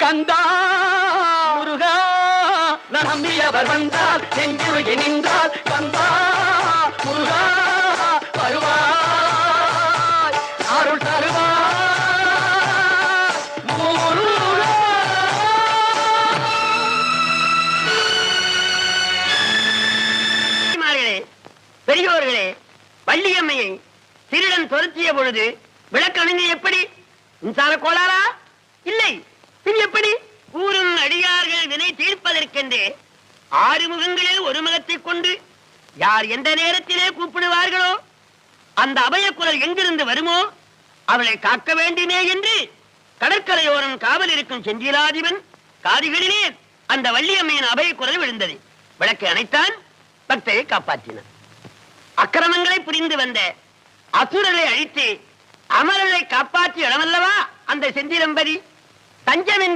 கந்தா முருகா நம்பியவர் வந்தால் நெஞ்சுருகி நின்றால் கந்தா முருகா வருவாய் அருள் தருவாய் முருகா. பெரியோர்களே, வள்ளியம்மையை திருடன் துரத்திய பொழுது விளக்கணுங்க எப்படி? மின்சார கோளாரா? இல்லை, இது எப்படி? கூறும் அடியார்கள் வினை தீர்ப்பதற்கென்று 6 முகங்களில் ஒரு முகத்தை கொண்டு யார் எந்த நேரத்திலே கூப்பிடுவார்களோ அந்த அபய குரல் எங்கிருந்து வருமோ அவளை காக்க வேண்டுமே என்று கடற்கரையோரம் காவல் இருக்கும் செந்திலாதிபன் காதிகளிலே அந்த வள்ளியம்மையின் அபய குரல் விழுந்தது. விளக்கை அணைத்தான், பக்தரை காப்பாற்றினான். அக்கிரமங்களை புரிந்து வந்த அசுரரை அழித்து அமரரை காப்பாற்றிய இடமல்லவா அந்த செந்திலம்பதி? தஞ்சம் என்று